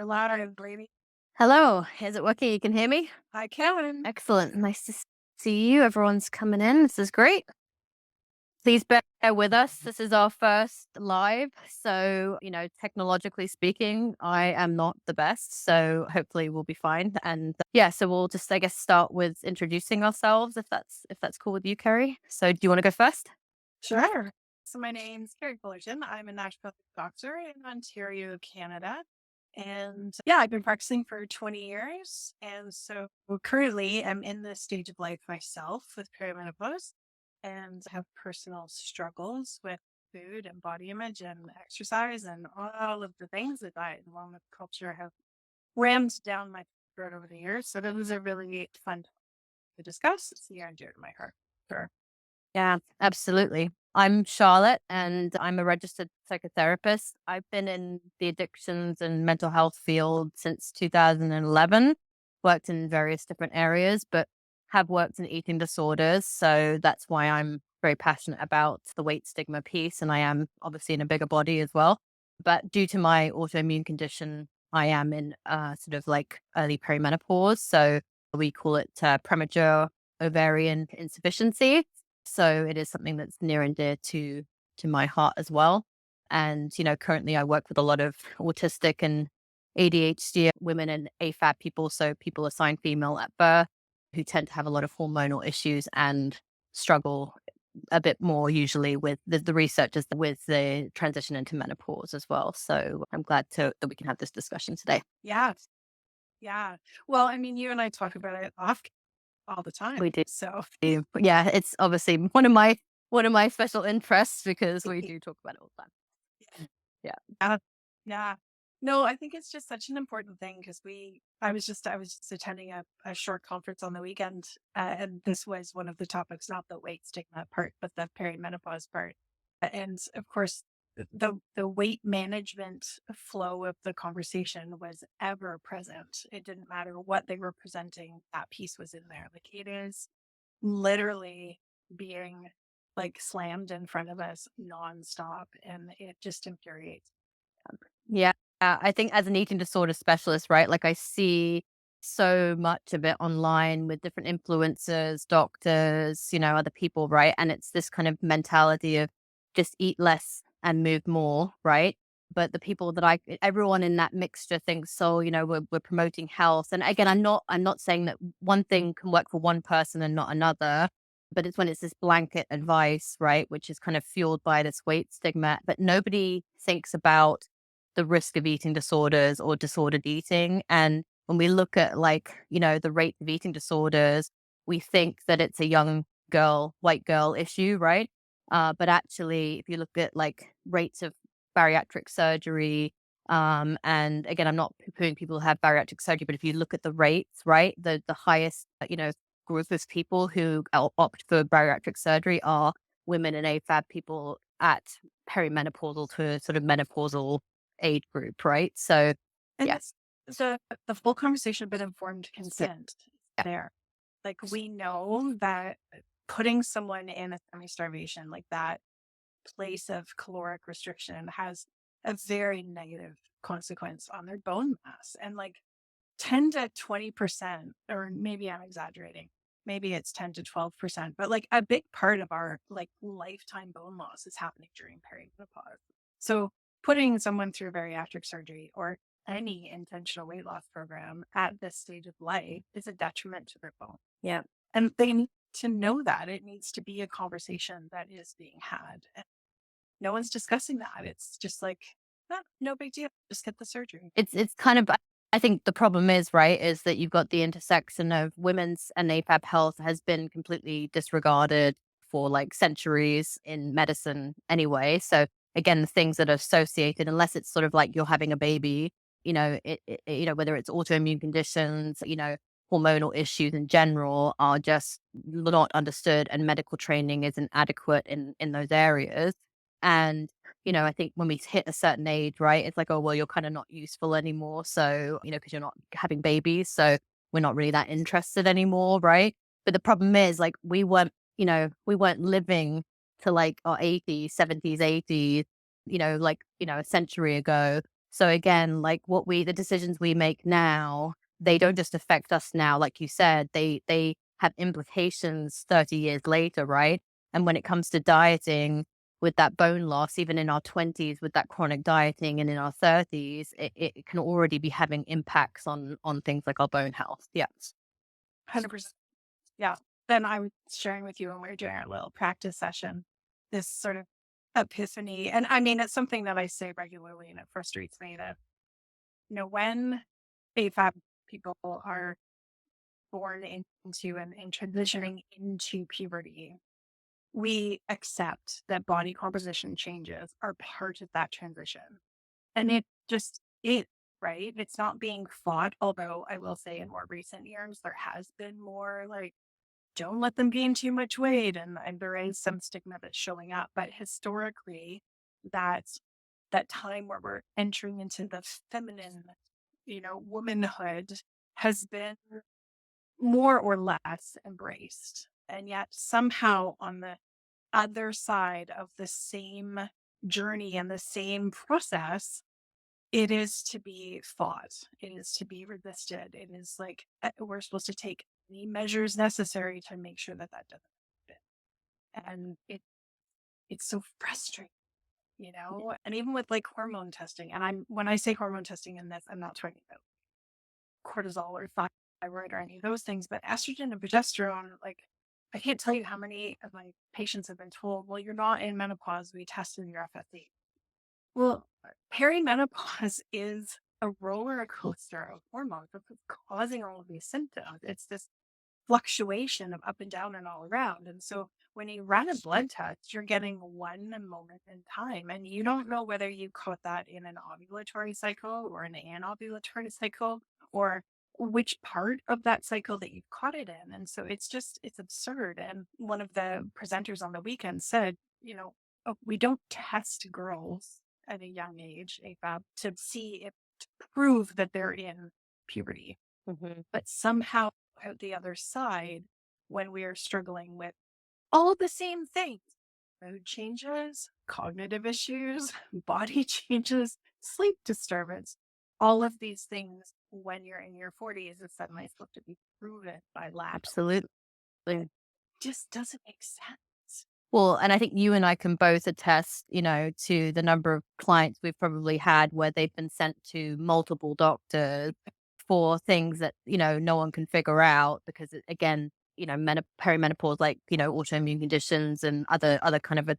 Hello, lady. Hello, is it working? You can hear me? I can. Excellent. Nice to see you. Everyone's coming in. This is great. Please bear with us. This is our first live. So, technologically speaking, I am not the best. So hopefully we'll be fine. And yeah, so we'll just, I guess, start with introducing ourselves if that's cool with you, Kerri. So do you want to go first? Sure. So my name's Kerri Fullerton. I'm a naturopathic doctor in Ontario, Canada. And yeah, I've been practicing for 20 years. And so currently I'm in this stage of life myself with perimenopause and have personal struggles with food and body image and exercise and all of the things that diet and wellness culture have rammed down my throat over the years. So that was a really fun to discuss. It's near and dear to my heart. Sure. Yeah, absolutely. I'm Charlotte and I'm a registered psychotherapist. I've been in the addictions and mental health field since 2011, worked in various different areas, but have worked in eating disorders. So that's why I'm very passionate about the weight stigma piece. And I am obviously in a bigger body as well. But due to my autoimmune condition, I am in sort of like early perimenopause. So we call it premature ovarian insufficiency. So it is something that's near and dear to my heart as well. And, currently I work with a lot of autistic and ADHD women and AFAB people. So people assigned female at birth who tend to have a lot of hormonal issues and struggle a bit more usually with the researchers with the transition into menopause as well. So I'm glad that we can have this discussion today. Yeah. Yeah. Well, I mean, you and I talk about it off all the time. We do. So Yeah, it's obviously one of my special interests because we do talk about it all the time. Yeah. yeah. Yeah. No, I think it's just such an important thing because I was just attending a short conference on the weekend, and this was one of the topics, not the weight stigma part, but the perimenopause part. And of course, the weight management flow of the conversation was ever present. It didn't matter what they were presenting, that piece was in there. Like it is literally being like slammed in front of us nonstop, and it just infuriates. Yeah. I think as an eating disorder specialist, right? Like I see so much of it online with different influencers, doctors, other people, right? And it's this kind of mentality of just eat less and move more, right? But the people that everyone in that mixture thinks, so, we're promoting health. And again, I'm not saying that one thing can work for one person and not another, but it's when it's this blanket advice, right? Which is kind of fueled by this weight stigma, but nobody thinks about the risk of eating disorders or disordered eating. And when we look at the rate of eating disorders, we think that it's a young girl, white girl issue, right? But actually, if you look at like rates of bariatric surgery, and again, I'm not poo-pooing people who have bariatric surgery, but if you look at the rates, right, the highest, group of people who opt for bariatric surgery are women and AFAB people at perimenopausal to sort of menopausal age group, right? So, And yeah. the full conversation about informed Yeah. consent Yeah. there. Like we know that putting someone in a semi-starvation, like that place of caloric restriction has a very negative consequence on their bone mass. And like 10 to 20%, or maybe I'm exaggerating. Maybe it's 10 to 12%, but like a big part of our like lifetime bone loss is happening during perimenopause. So putting someone through bariatric surgery or any intentional weight loss program at this stage of life is a detriment to their bone. Yeah. And they need to know that it needs to be a conversation that is being had. And no one's discussing that. It's just like, "Ah, no big deal. Just get the surgery." It's kind of I think the problem is, right, is that you've got the intersection of women's and AFAB health has been completely disregarded for like centuries in medicine anyway. So again, the things that are associated, unless it's sort of like you're having a baby, whether it's autoimmune conditions, hormonal issues in general are just not understood and medical training isn't adequate in those areas. And I think when we hit a certain age, right, it's like, oh, well, you're kind of not useful anymore. So, because you're not having babies. So we're not really that interested anymore. Right. But the problem is like, we weren't living to like our 80s, 70s, 80s, a century ago. So again, like the decisions we make now, they don't just affect us now, like you said, they have implications 30 years later, right? And when it comes to dieting with that bone loss, even in our 20s with that chronic dieting and in our 30s, it can already be having impacts on things like our bone health. Yeah. 100%. Yeah. Then I was sharing with you when we were doing our little practice session, this sort of epiphany. And I mean, it's something that I say regularly and it frustrates me that, when AFAB people are born into and transitioning into puberty, we accept that body composition changes are part of that transition. And it just is, right? It's not being fought. Although I will say in more recent years, there has been more like, don't let them gain too much weight. And there is some stigma that's showing up. But historically, that's that time where we're entering into the feminine, womanhood has been more or less embraced. And yet somehow on the other side of the same journey and the same process, it is to be fought. It is to be resisted. It is like we're supposed to take any measures necessary to make sure that that doesn't happen. And it's so frustrating, And even with like hormone testing, and when I say hormone testing in this, I'm not talking about cortisol or thyroid or any of those things, but estrogen and progesterone, like I can't tell you how many of my patients have been told, well, you're not in menopause. We tested your FSH. Well, perimenopause is a roller coaster of hormones that's what's causing all of these symptoms. It's this fluctuation of up and down and all around. And so when you run a blood test, you're getting one moment in time, and you don't know whether you caught that in an ovulatory cycle or an anovulatory cycle or which part of that cycle that you caught it in. And so it's absurd. And one of the presenters on the weekend said, "Oh, we don't test girls at a young age, AFAB, to see if to prove that they're in puberty. Hmm. But somehow out the other side, when we are struggling with all the same things, mood changes, cognitive issues, body changes, sleep disturbance, all of these things when you're in your 40s is suddenly supposed to be proven by lab. Absolutely. Just doesn't make sense. Well, and I think you and I can both attest, to the number of clients we've probably had where they've been sent to multiple doctors for things that, no one can figure out because again, perimenopause, like, autoimmune conditions and other kind of,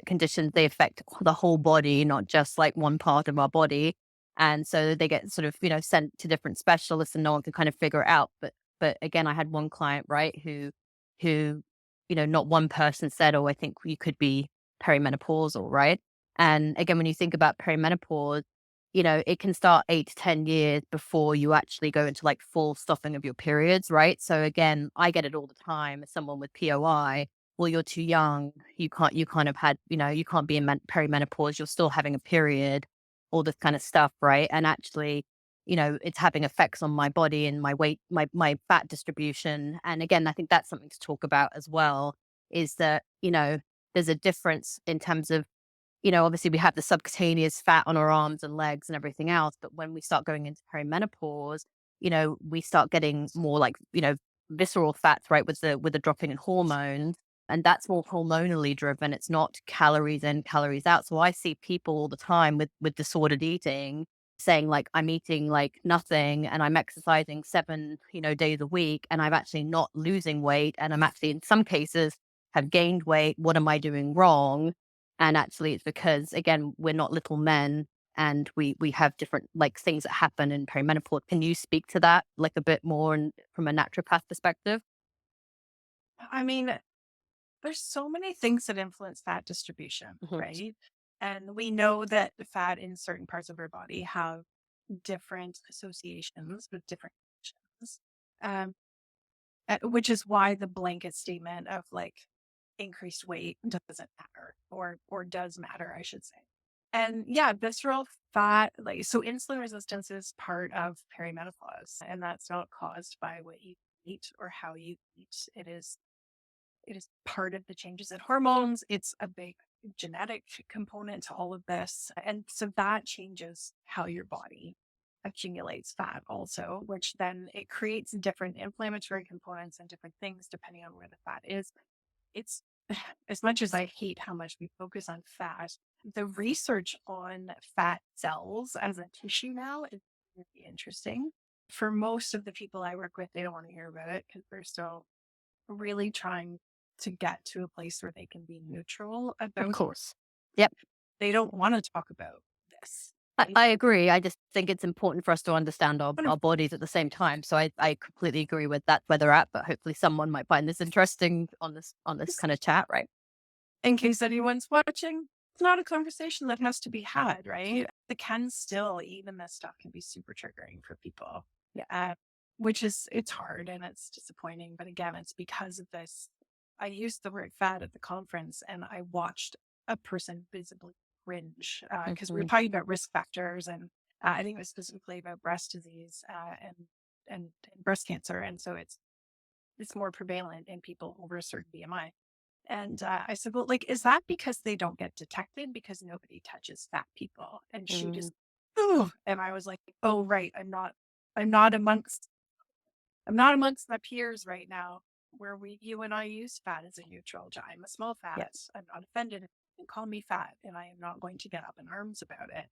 conditions, they affect the whole body, not just like one part of our body. And so they get sort of, sent to different specialists and no one can kind of figure it out. But again, I had one client, right, who not one person said, "Oh, I think you could be perimenopausal," right? And again, when you think about perimenopause, it can start 8 to 10 years before you actually go into like full stopping of your periods, right? So again, I get it all the time as someone with POI. Well, you're too young. You kind of had, you can't be in perimenopause. You're still having a period, all this kind of stuff, right? And actually, it's having effects on my body and my weight, my fat distribution. And again, I think that's something to talk about as well, is that, there's a difference in terms of, obviously we have the subcutaneous fat on our arms and legs and everything else. But when we start going into perimenopause, we start getting more like, visceral fats, right, with the dropping in hormones. And that's more hormonally driven. It's not calories in, calories out. So I see people all the time with disordered eating saying like I'm eating like nothing and I'm exercising 7, days a week and I'm actually not losing weight and I'm actually in some cases have gained weight. What am I doing wrong? And actually it's because again, we're not little men and we have different like things that happen in perimenopause. Can you speak to that like a bit more from a naturopath perspective? I mean, there's so many things that influence fat distribution, Mhm. right? And we know that the fat in certain parts of our body have different associations with different conditions. Um, which is why the blanket statement of like increased weight doesn't matter or does matter, I should say. And yeah, visceral fat, like so insulin resistance is part of perimenopause, and that's not caused by what you eat or how you eat. It is part of the changes in hormones. It's a big genetic component to all of this. And so that changes how your body accumulates fat also, which then it creates different inflammatory components and different things depending on where the fat is. It's as much as I hate how much we focus on fat, the research on fat cells as a tissue now is really interesting. For most of the people I work with, they don't want to hear about it because they're still really trying to get to a place where they can be neutral Of about. course. Yep. They don't want to talk about this. Right? I agree. I just think it's important for us to understand But our bodies at the same time. So I completely agree with that where they're at, but hopefully someone might find this interesting on this kind of chat, right? in case anyone's watching, it's not a conversation that has to be had, right? The can still, even this stuff can be super triggering for people. Yeah. Which is, it's hard and it's disappointing. But again, it's because of this. I used the word fat at the conference and I watched a person visibly cringe because we were Mhm. talking about risk factors and I think it was specifically about breast disease and breast cancer. And so it's more prevalent in people over a certain BMI. And I said, well, like, is that because they don't get detected because nobody touches fat people? And she Mm, just, oh, and I was like, oh, right. I'm not amongst, I'm not amongst my peers right now where you and I use fat as a neutral. I'm a small yeah. fat. I'm not offended if you call me fat and I am not going to get up in arms about it.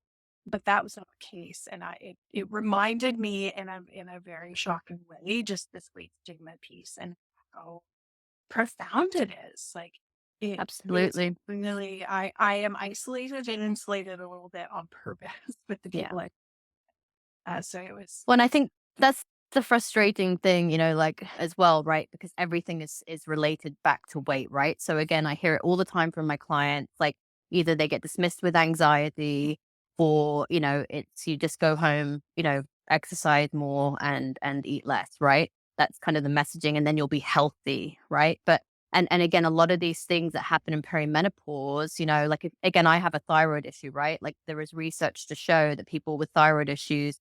But that was not the case. And it reminded me in a very shocking way, just this weight stigma piece and how profound it is. Like it's Absolutely. really I am isolated and insulated a little bit on purpose with the Yeah. people so it was Well, and I think that's the frustrating thing, like as well, right? Because everything is related back to weight, right? So again, I hear it all the time from my clients. Like either they get dismissed with anxiety, or it's you just go home, exercise more and eat less, right? That's kind of the messaging, and then you'll be healthy, right? But and again, a lot of these things that happen in perimenopause, like again, I have a thyroid issue, right? Like there is research to show that people with thyroid issues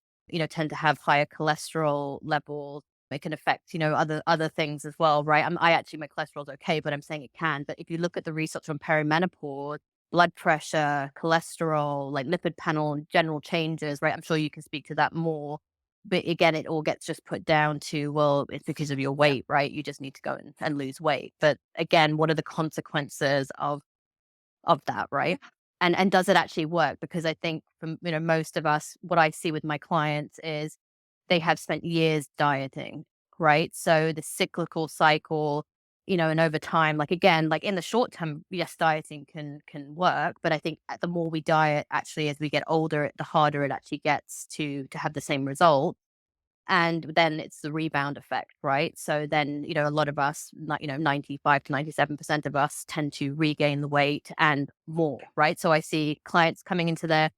tend to have higher cholesterol levels. It can affect, other things as well, right? I actually, my cholesterol's okay, but I'm saying it can. But if you look at the research on perimenopause, blood pressure, cholesterol, like lipid panel, general changes, right? I'm sure you can speak to that more. But again, it all gets just put down to, well, it's because of your yeah. weight, right? You just need to go and lose weight. But again, what are the consequences of that, Yeah. right? And does it actually work? Because I think from, most of us, what I see with my clients is they have spent years dieting, right? So the cyclical cycle, and over time, like again, like in the short term, yes, dieting can work, but I think the more we diet, actually, as we get older, the harder it actually gets to have the same result. And then it's the rebound effect, right? So then, a lot of us, 95 to 97% of us tend to regain the weight and more, right? So I see clients coming into their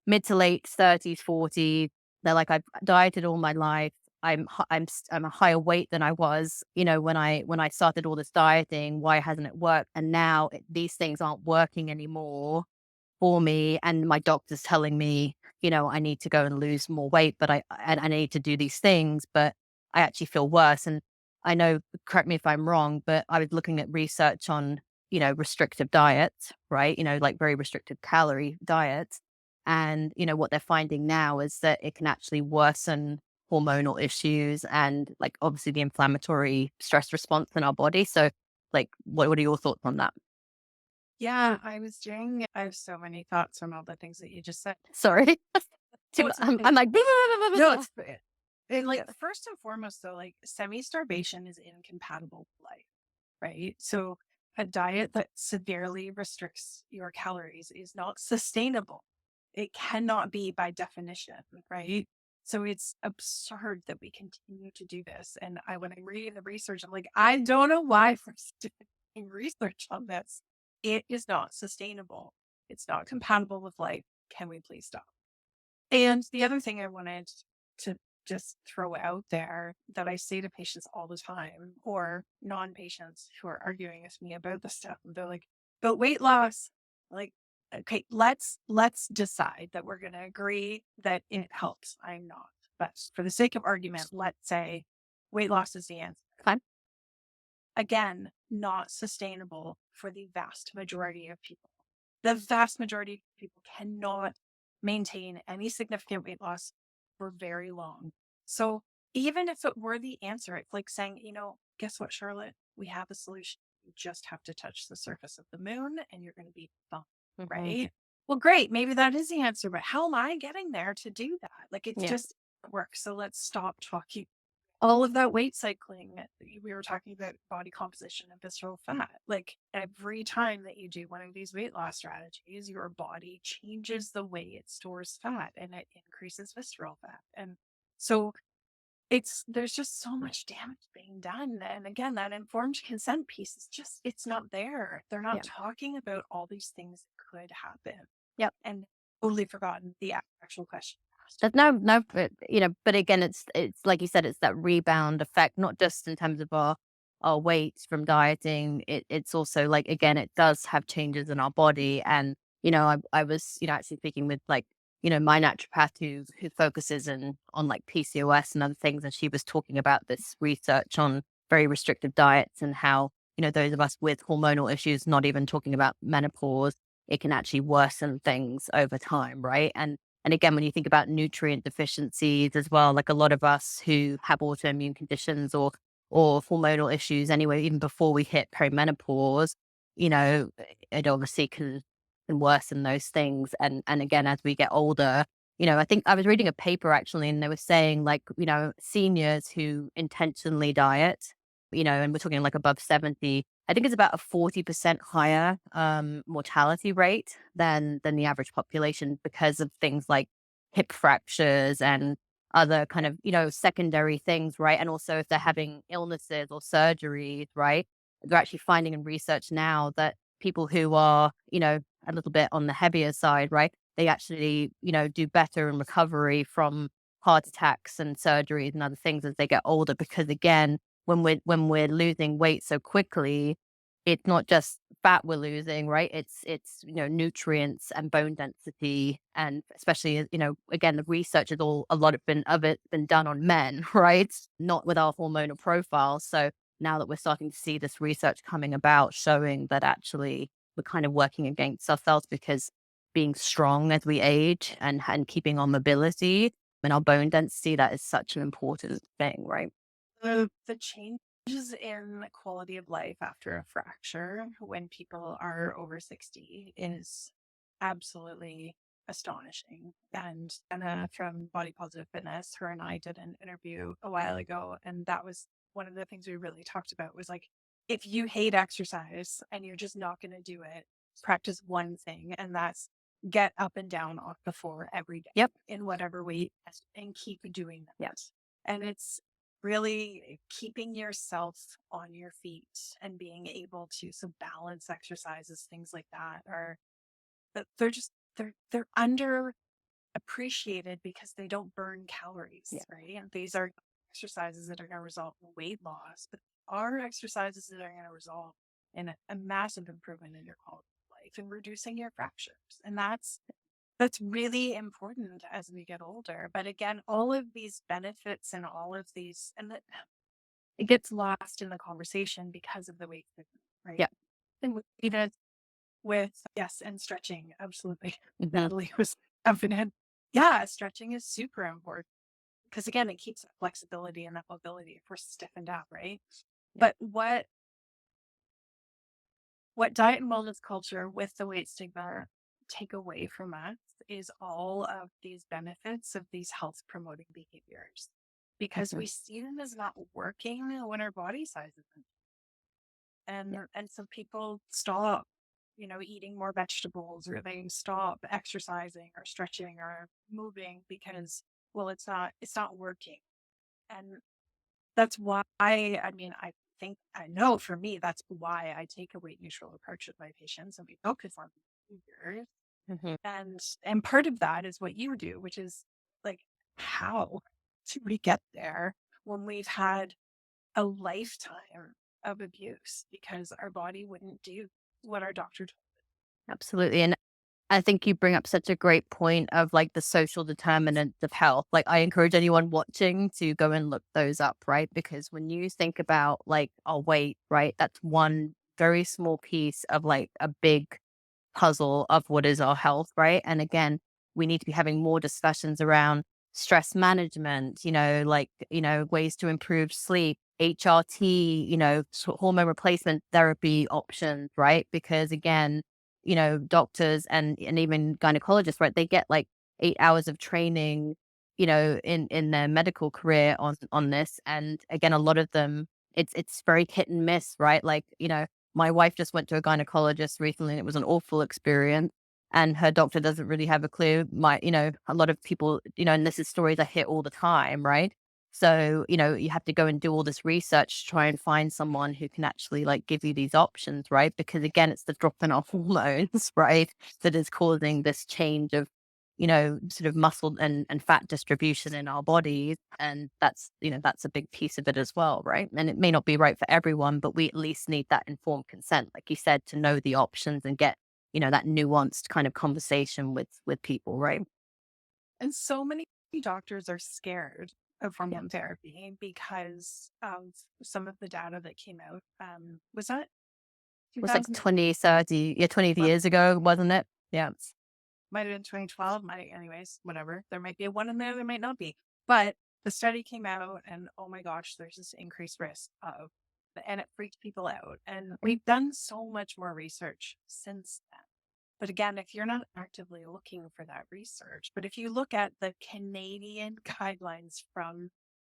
mid to late 30s, 40s. They're like, I've dieted all my life. I'm a higher weight than I was, when I started all this dieting. Why hasn't it worked? And now these things aren't working anymore for me, and my doctor's telling me, I need to go and lose more weight, but I need to do these things, but I actually feel worse. And I know, correct me if I'm wrong, but I was looking at research on, restrictive diets, right? Like very restrictive calorie diets. And, what they're finding now is that it can actually worsen hormonal issues and like obviously the inflammatory stress response in our body. So like, what are your thoughts on that? Yeah, I have so many thoughts from all the things that you just said. Sorry. Oh, it's I'm okay. like, No, it's and like yeah. first and foremost though, like semi-starvation is incompatible with life, right? So a diet that severely restricts your calories is not sustainable. It cannot be by definition, right? So it's absurd that we continue to do this. And when I'm reading the research, I'm like, I don't know why we're still doing research on this. It is not sustainable. It's not compatible with life. Can we please stop? And the other thing I wanted to just throw out there that I say to patients all the time, or non-patients who are arguing with me about this stuff, and they're like, "But weight loss." Like, okay, let's decide that we're going to agree that it helps. I'm not, but for the sake of argument, let's say weight loss is the answer. Fine. Again, not sustainable for the vast majority of people. The vast majority of people cannot maintain any significant weight loss for very long. So even if it were the answer, it's like saying, guess what, Charlotte? We have a solution. You just have to touch the surface of the moon and you're going to be fine, Hmm. right? Well, great. Maybe that is the answer, but how am I getting there to do that? Like it's Yeah. just work. So let's stop talking all of that weight cycling. We were talking about body composition and visceral fat. Like every time that you do one of these weight loss strategies, your body changes the way it stores fat and it increases visceral fat. And so there's just so much damage being done. And again, that informed consent piece is just, it's not there. They're not Yeah. talking about all these things that could happen Yep. and totally forgotten the actual question you asked. There's no, but, but again, it's like you said, it's that rebound effect, not just in terms of our weight from dieting. It's also like, again, it does have changes in our body. And, I was, actually speaking with like, my naturopath who focuses on like PCOS and other things. And she was talking about this research on very restrictive diets and how, those of us with hormonal issues, not even talking about menopause, it can actually worsen things over time, right? And again, when you think about nutrient deficiencies as well, like a lot of us who have autoimmune conditions or hormonal issues anyway, even before we hit perimenopause, it obviously can worsen those things. And again, as we get older, I think I was reading a paper actually, and they were saying like, seniors who intentionally diet, and we're talking like above 70, I think it's about a 40% higher mortality rate than the average population because of things like hip fractures and other kind of, secondary things, right? And also if they're having illnesses or surgeries, right? They're actually finding in research now that people who are, a little bit on the heavier side, right? They actually, do better in recovery from heart attacks and surgeries and other things as they get older because again, when we're losing weight so quickly, it's not just fat we're losing, right? It's nutrients and bone density, and especially again the research is all a lot of it been done on men, right? Not with our hormonal profile. So now that we're starting to see this research coming about showing that actually we're kind of working against ourselves because being strong as we age and keeping our mobility and our bone density, that is such an important thing, right? The changes in quality of life after a fracture when people are over 60 is absolutely astonishing. And Anna from Body Positive Fitness, her and I did an interview a while ago, and that was one of the things we really talked about was like, if you hate exercise and you're just not going to do it, practice one thing, and that's get up and down off the floor every day Yep. in whatever way you can and keep doing Yeah. that. And it's really keeping yourself on your feet and being able to balance exercises, things like that are they're just they're under appreciated because they don't burn calories, Yeah. right? And these are exercises that are going to result in weight loss, but are exercises that are going to result in a massive improvement in your quality of life and reducing your fractures. And that's really important as we get older. But again, all of these benefits and all of these, and that it gets lost in the conversation because of the weight stigma, right? Yeah. And even with, yes, and stretching, absolutely. Hmm. Natalie was jumping in. Yeah, stretching is super important because again, it keeps that flexibility and that mobility if we're stiffened up, right? Yeah. But what diet and wellness culture with the weight stigma take away from us is all of these benefits of these health promoting behaviors because Hmm. we see them as not working when our body size isn't. Yeah. And so people stop, eating more vegetables or they stop exercising or stretching or moving because, well, it's not working. And that's why I mean, I know for me, that's why I take a weight neutral approach with my patients and we focus on behaviors. Hmm. And part of that is what you do, which is like, how do we get there when we've had a lifetime of abuse because our body wouldn't do what our doctor told. Absolutely. And I think you bring up such a great point of like the social determinants of health. Like I encourage anyone watching to go and look those up, right? Because when you think about like our weight, right, that's one very small piece of like a big puzzle of what is our health, right? And again, we need to be having more discussions around stress management, like, ways to improve sleep, HRT, hormone replacement therapy options, right? Because again, doctors and even gynecologists, right? They get like 8 hours of training, in their medical career on this. And again, a lot of them, it's very hit and miss, right? Like, my wife just went to a gynecologist recently and it was an awful experience. And her doctor doesn't really have a clue. A lot of people, and this is stories I hear all the time, right? So, you have to go and do all this research to try and find someone who can actually like give you these options, right? Because again, it's the drop in our hormones, right? That is causing this change of, sort of muscle and fat distribution in our bodies. And that's a big piece of it as well, right? And it may not be right for everyone, but we at least need that informed consent, like you said, to know the options and get, that nuanced kind of conversation with people, right? And so many doctors are scared of Yeah. hormone therapy because of some of the data that came out. Was that It was like 2000? 20, 30, yeah, 20 years ago, wasn't it? Yeah. Might have been 2012. Might, anyways, whatever. There might be a one in there. There might not be. But the study came out, and oh my gosh, there's this increased risk of, and it freaked people out. And we've done so much more research since then. But again, if you're not actively looking for that research, but if you look at the Canadian guidelines from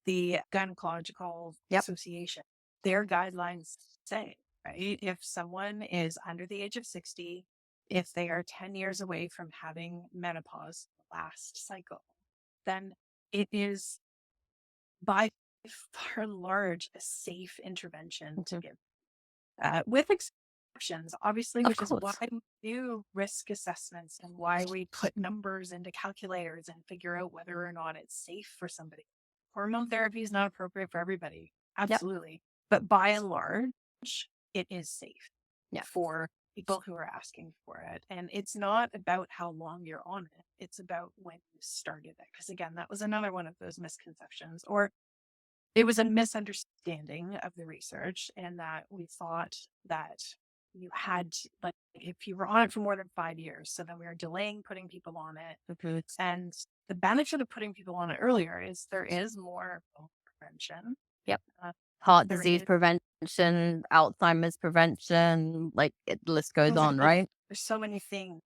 the Gynecological Yep. Association, their guidelines say, right, if someone is under the age of 60, if they are 10 years away from having menopause, last cycle, then it is by far and large a safe intervention to Mhm. give with exceptions, obviously, Of which is why course. we do risk assessments and why we put numbers into calculators and figure out whether or not it's safe for somebody. Hormone therapy is not appropriate for everybody, Yep. absolutely. But by and large, it is safe Yeah. for people who are asking for it. And it's not about how long you're on it, it's about when you started it. Because again, that was another one of those misconceptions, or it was a misunderstanding of the research, and that we thought that you had to, like, if you were on it for more than 5 years, so then we were delaying putting people on it. Mhm. And the benefit of putting people on it earlier is there is more prevention. Yep. Uh, Heart there disease is prevention, Alzheimer's prevention, like the list goes on, there's right? so many things,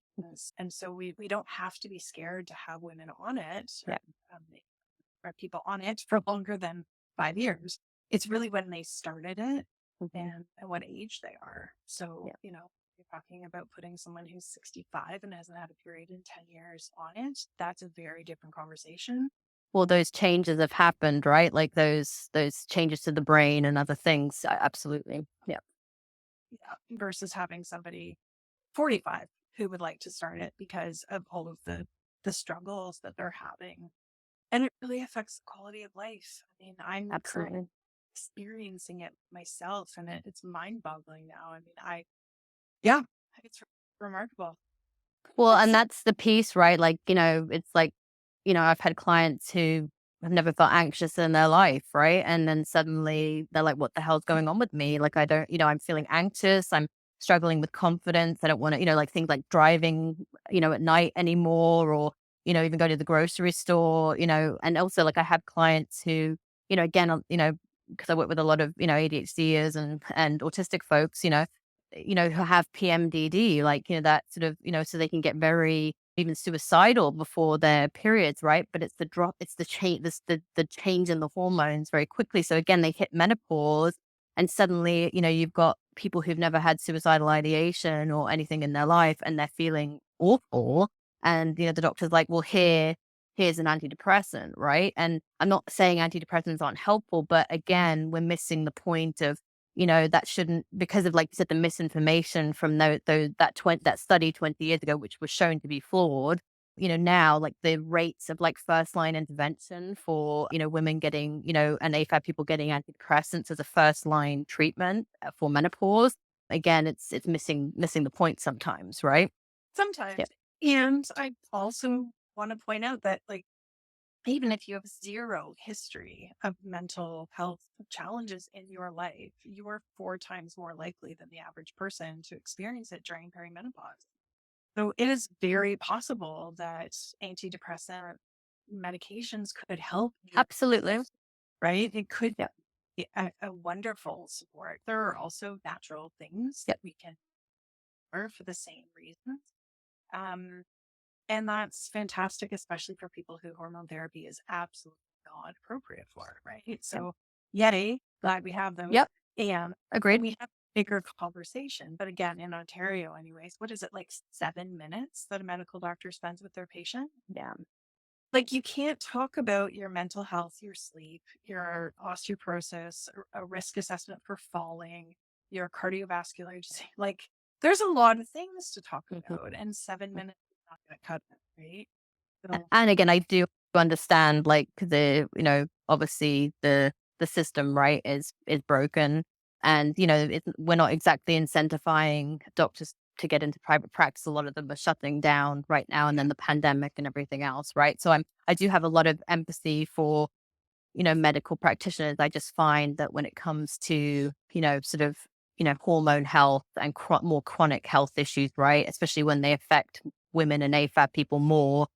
and so we don't have to be scared to have women on it, Yeah. um, or people on it for longer than 5 years. It's really when they started it Mhm. and at what age they are. So, Yeah. you're talking about putting someone who's 65 and hasn't had a period in 10 years on it. That's a very different conversation. Well, those changes have happened, right? Like those changes to the brain and other things. Absolutely. Yeah. Yeah, versus having somebody 45 who would like to start it because of all of the struggles that they're having. And it really affects the quality of life. I mean, I'm currently Absolutely. experiencing it myself, and it's mind-boggling now. I mean, yeah, it's remarkable. Well, and It's that's the piece, right? Like, it's like, I've had clients who have never felt anxious in their life, right? And then suddenly they're like, what the hell's going on with me? Like, I don't, I'm feeling anxious. I'm struggling with confidence. I don't want to, like things like driving, at night anymore, or, even go to the grocery store, and also like I have clients who, again, because I work with a lot of, ADHDers and autistic folks, who have PMDD, like, that sort of, so they can get very even suicidal before their periods, right? But it's the drop, it's the change, the change in the hormones very quickly. So again, they hit menopause and suddenly, you've got people who've never had suicidal ideation or anything in their life and they're feeling awful. And, the doctor's like, well, here's an antidepressant, right? And I'm not saying antidepressants aren't helpful, but again, we're missing the point of that shouldn't because of, like you said, the misinformation from that study 20 years ago, which was shown to be flawed. Now, like the rates of like first line intervention for, women getting, and AFAB people getting antidepressants as a first line treatment for menopause. Again, it's missing the point sometimes, right? Yeah. sometimes. And I also want to point out that, like, even if you have zero history of mental health challenges in your life, you are 4 times more likely than the average person to experience it during perimenopause. So it is very possible that antidepressant medications could help you, Absolutely. right? It could Yep. be a wonderful support. There are also natural things that Yep. we can offer for the same reasons. Um, and that's fantastic, especially for people who hormone therapy is absolutely not appropriate for, right? Yep. So, yay, glad we have those. Yep. And when Agreed. we have a bigger conversation, but again, in Ontario, anyways, what is it like 7 minutes that a medical doctor spends with their patient? Yeah. Like, you can't talk about your mental health, your sleep, your osteoporosis, a risk assessment for falling, your cardiovascular disease. Like, there's a lot of things to talk Mhm. about, and 7 minutes is not going to cut it, right? So, And again, I do understand, like, obviously the system, right, is broken, and we're not exactly incentivizing doctors to get into private practice. A lot of them are shutting down right now, and then the pandemic and everything else, right? So I do have a lot of empathy for medical practitioners. I just find that when it comes to, sort of, hormone health and more chronic health issues, right? Especially when they affect women and AFAB people more,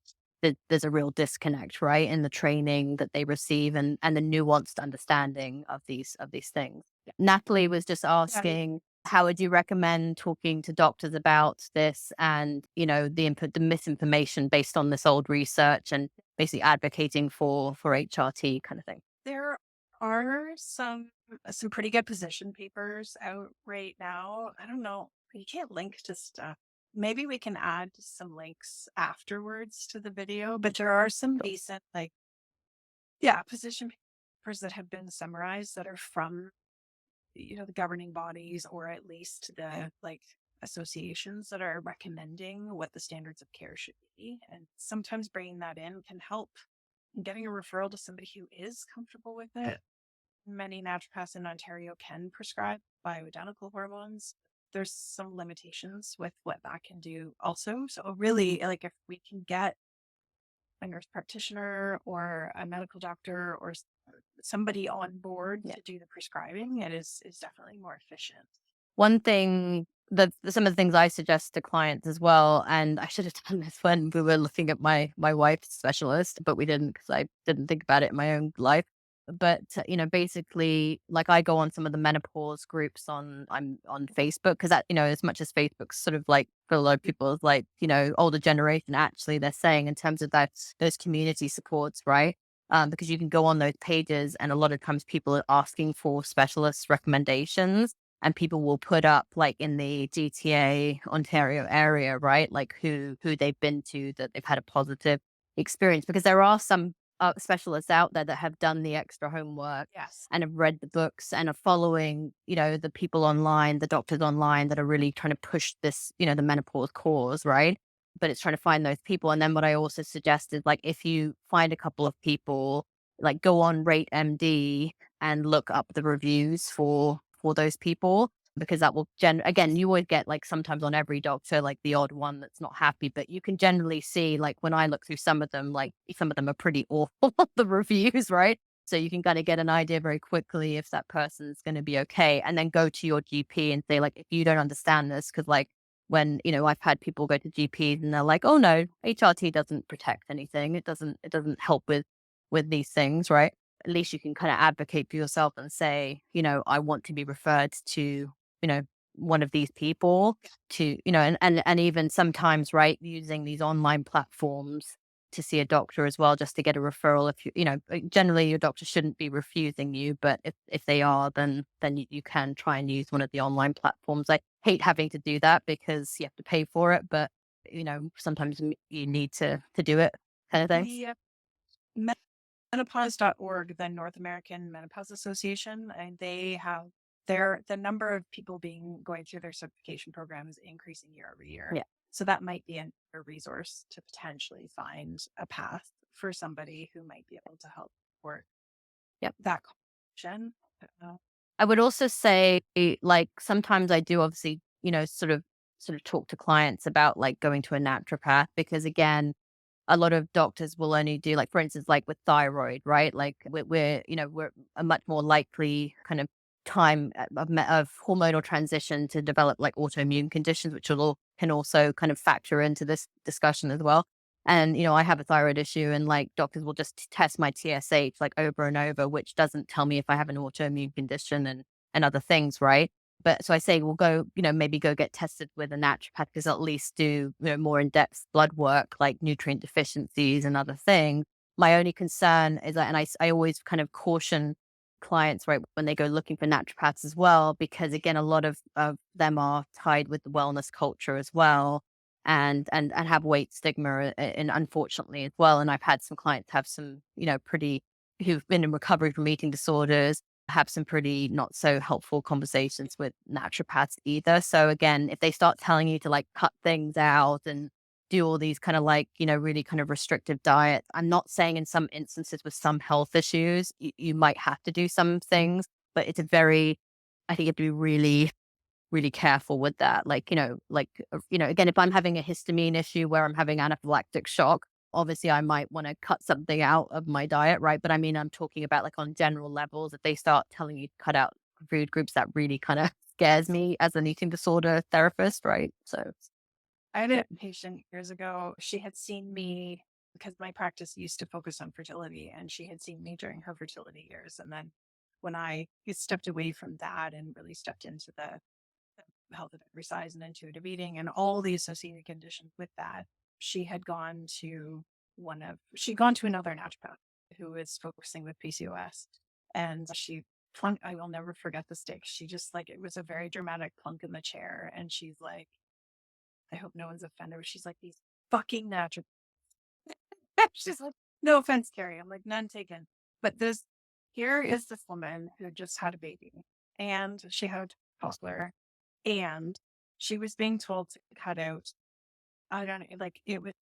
there's a real disconnect, right? In the training that they receive and the nuanced understanding of these things. Natalie was just yeah, asking, how would you recommend talking to doctors about this and, the misinformation based on this old research and basically advocating for HRT kind of thing? there are some pretty good position papers out right now. I don't know. You can't link to stuff. Maybe we can add some links afterwards to the video, but there are some Sure. decent, like, yeah, position papers that have been summarized that are from, the governing bodies or at least the like associations that are recommending what the standards of care should be. And sometimes bringing that in can help getting a referral to somebody who is comfortable with it. Many naturopaths in Ontario can prescribe bioidentical hormones. There's some limitations with what that can do also. So really, like, if we can get a nurse practitioner or a medical doctor or somebody on board Yeah. to do the prescribing, it is definitely more efficient. One thing that some of the things I suggest to clients as well, and I should have done this when we were looking at my wife's specialist, but we didn't because I didn't think about it in my own life. But basically, like I go on some of the menopause groups I'm on Facebook because that as much as Facebook's sort of like for a lot of people is like older generation. Actually, they're saying in terms of that those community supports, right? Because you can go on those pages, and a lot of times people are asking for specialist recommendations and people will put up like in the GTA Ontario area, right? Like who they've been to that they've had a positive experience because there are some specialists out there that have done the extra homework Yes. and have read the books and are following, the people online, the doctors online that are really trying to push this, the menopause cause, right? But it's trying to find those people. And then what I also suggested, like if you find a couple of people, like go on Rate MD and look up the reviews for those people because that will again you always get like sometimes on every doctor like the odd one that's not happy, but you can generally see like when I look through some of them, like some of them are pretty awful the reviews, right? So you can kind of get an idea very quickly if that person's going to be okay, and then go to your GP and say like if you don't understand this, because like when I've had people go to GPs and they're like, oh no, HRT doesn't protect anything, it doesn't help with these things, right? At least you can kind of advocate for yourself and say, I want to be referred to, one of these people to, and even sometimes, right, using these online platforms to see a doctor as well, just to get a referral. If generally your doctor shouldn't be refusing you, but if they are, then you can try and use one of the online platforms. I hate having to do that because you have to pay for it, but sometimes you need to do it kind of thing. The menopause.org, the North American Menopause Association, and they have the number of people going through their certification program is increasing year over year. Yeah. So that might be a resource to potentially find a path for somebody who might be able to help support Yep. that conversation. Uh, I would also say, like, sometimes I do obviously, sort of talk to clients about like going to a naturopath because again, a lot of doctors will only do like, for instance, like with thyroid, right? Like we're a much more likely kind of time of hormonal transition to develop like autoimmune conditions, which can also kind of factor into this discussion as well. And, I have a thyroid issue and like doctors will just test my TSH like over and over, which doesn't tell me if I have an autoimmune condition and other things. Right. But so I say, we'll go, maybe go get tested with a naturopath because at least do, more in-depth blood work, like nutrient deficiencies and other things. My only concern is that, and I always kind of caution clients, right, when they go looking for naturopaths as well, because again, a lot of them are tied with the wellness culture as well, and have weight stigma, and unfortunately as well. And I've had some clients have some, pretty who've been in recovery from eating disorders, have some pretty not so helpful conversations with naturopaths either. So again, if they start telling you to like cut things out and do all these kind of like, really kind of restrictive diets. I'm not saying in some instances with some health issues, you might have to do some things, but I think you have to be really, really careful with that. Like, again, if I'm having a histamine issue where I'm having anaphylactic shock, obviously I might want to cut something out of my diet, right? But I mean, I'm talking about like on general levels, if they start telling you to cut out food groups, that really kind of scares me as an eating disorder therapist, right? So, I had a patient years ago. She had seen me because my practice used to focus on fertility, and she had seen me during her fertility years. And then when I stepped away from that and really stepped into the health of exercise and intuitive eating and all the associated conditions with that, she had gone to she'd gone to another naturopath who was focusing with PCOS. And she plunked, I will never forget this day. She just like, it was a very dramatic plunk in the chair. And she's like, I hope no one's offended. But she's like, these fucking natural. She's like, no offense, Kerri. I'm like, none taken. But here is this woman who just had a baby and she had a toddler and she was being told to cut out, I don't know, like it was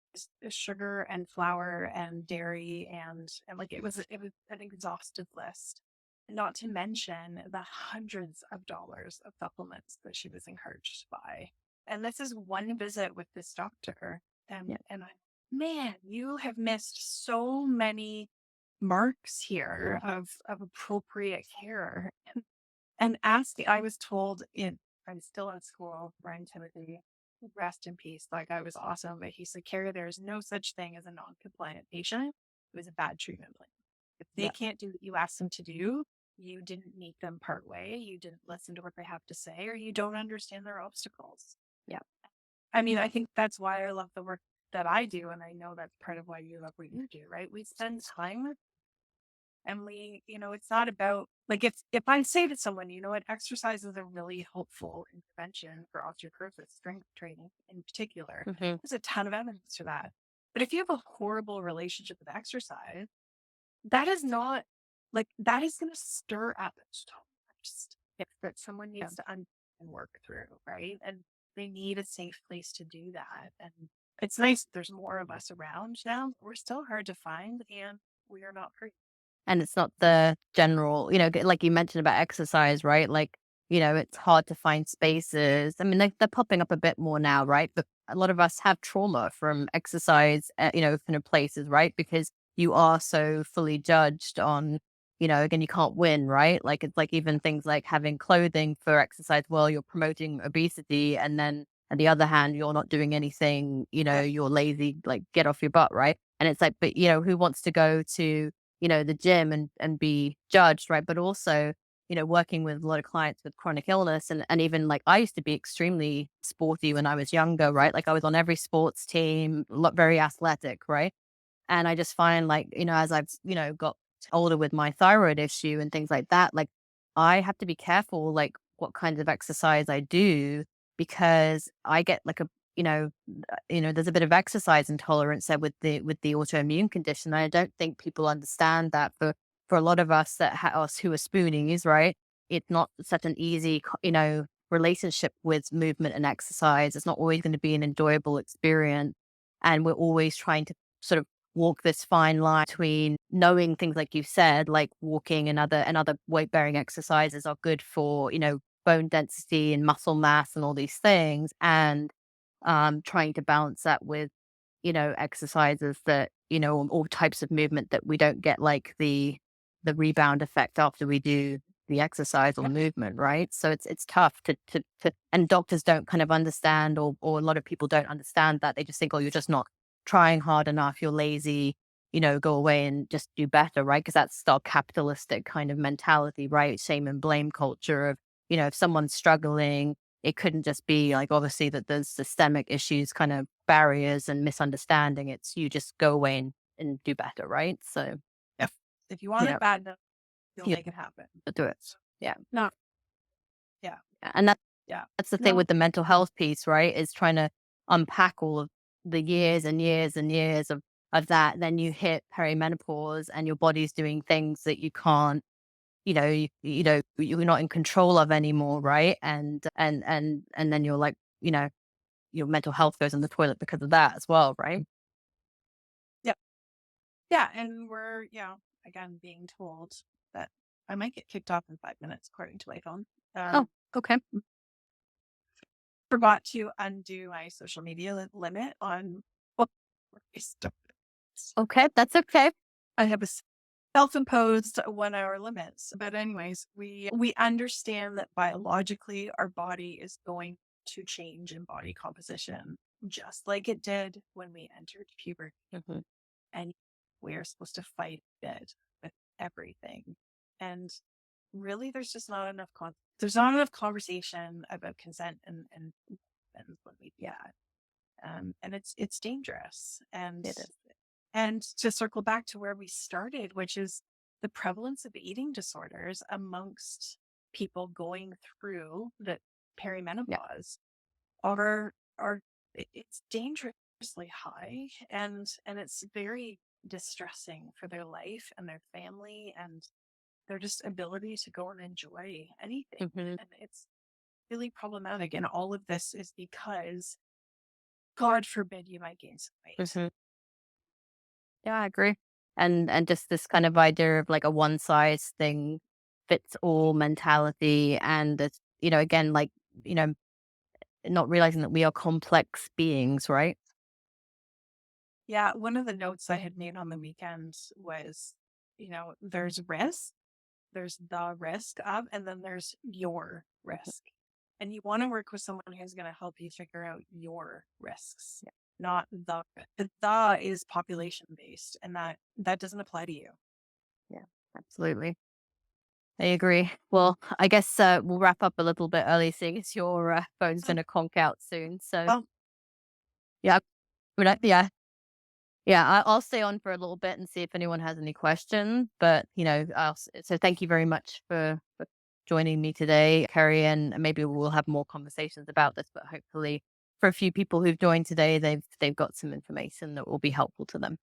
sugar and flour and dairy and like it was an exhaustive list. Not to mention the hundreds of dollars of supplements that she was encouraged to buy. And this is one visit with this doctor. yeah. And man, you have missed so many marks here of appropriate care. And asking, I was told I'm still in school, Brian Timothy, rest in peace. Like I was awesome, but he said, Kerri, there's no such thing as a non-compliant patient. It was a bad treatment plan. If they Yeah. can't do what you asked them to do, you didn't meet them part way, you didn't listen to what they have to say, or you don't understand their obstacles. Yeah. I mean, I think that's why I love the work that I do. And I know that's part of why you love what you do, right? We spend time and it's not about like if I say to someone, you know what, exercise is a really helpful intervention for osteoporosis, strength training in particular. Hmm. There's a ton of evidence for that. But if you have a horrible relationship with exercise, that is not like that is going to stir up so much stuff that someone Yeah. needs to and work through, right? And they need a safe place to do that. And it's nice there's more of us around now. We're still hard to find, and we are not free. And it's not the general, like you mentioned about exercise, right? Like, it's hard to find spaces. I mean, they're popping up a bit more now, right? But a lot of us have trauma from exercise, kind of places, right? Because you are so fully judged on, again, you can't win, right? Like, it's like even things like having clothing for exercise while you're promoting obesity. And then on the other hand, you're not doing anything, Yeah. you're lazy, like get off your butt, right? And it's like, but, who wants to go to, the gym and be judged, right? But also, working with a lot of clients with chronic illness and even like I used to be extremely sporty when I was younger, right? Like I was on every sports team, very athletic, right? And I just find like, as I've, got older with my thyroid issue and things like that, like I have to be careful, like what kinds of exercise I do because I get like there's a bit of exercise intolerance there with the autoimmune condition. And I don't think people understand that for a lot of us us who are spoonies, right? It's not such an easy, relationship with movement and exercise. It's not always going to be an enjoyable experience. And we're always trying to sort of walk this fine line between knowing things like you said, like walking and other weight bearing exercises are good for, bone density and muscle mass and all these things. And trying to balance that with, exercises that, all types of movement that we don't get like the rebound effect after we do the exercise or movement, right? So it's tough to and doctors don't kind of understand, or a lot of people don't understand that. They just think, oh, you're just not trying hard enough, you're lazy, go away and just do better, right? Because that's our capitalistic kind of mentality, right? Shame and blame culture of, if someone's struggling, it couldn't just be like, obviously, that there's systemic issues, kind of barriers and misunderstanding. It's you just go away and do better, right? So, If if you want you it know, bad enough, you'll you make it happen. do it. Yeah. No, yeah, And yeah. that's the thing No, with the mental health piece, right? Is trying to unpack all of the years and years and years of that. Then you hit perimenopause and your body's doing things that you can't, you're not in control of anymore, right? And then you're like, your mental health goes in the toilet because of that as well, right? yeah, yeah, and we're, again, being told that I might get kicked off in 5 minutes, according to my phone. Oh, Um, okay. Forgot to undo my social media limit on well, stuff. Okay, that's okay. I have a self-imposed 1 hour limits. But anyways, we understand that biologically our body is going to change in body composition, just like it did when we entered puberty. Mhm, And we're supposed to fight it with everything. And really, there's just not enough there's not enough conversation about consent and when we and it's dangerous. it is. And to circle back to where we started, which is the prevalence of eating disorders amongst people going through the Yeah. perimenopause are it's dangerously high, and it's very distressing for their life and their family and their just ability to go and enjoy anything. Mhm, And it's really problematic. And all of this is because, God forbid, you might gain some weight. mhm. Yeah, I agree. And just this kind of idea of like a one size thing fits all mentality, and it's, again, like, you know, not realizing that we are complex beings, right? Yeah, one of the notes I had made on the weekend was, there's risk, there's the risk of, and then there's your risk. And you want to work with someone who's going to help you figure out your risks, Yeah, not the. The is population based, and that doesn't apply to you. yeah, absolutely. I agree. Well, I guess we'll wrap up a little bit early, seeing as your phone's Oh, going to conk out soon. So, well, yeah, yeah, yeah. I'll stay on for a little bit and see if anyone has any questions. But so thank you very much for joining me today, Kerri, and maybe we'll have more conversations about this. But hopefully, for a few people who've joined today, they've got some information that will be helpful to them.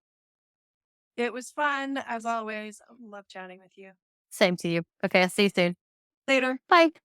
it was fun as always. Love chatting with you. Same to you. Okay, I'll see you soon. Later. Bye.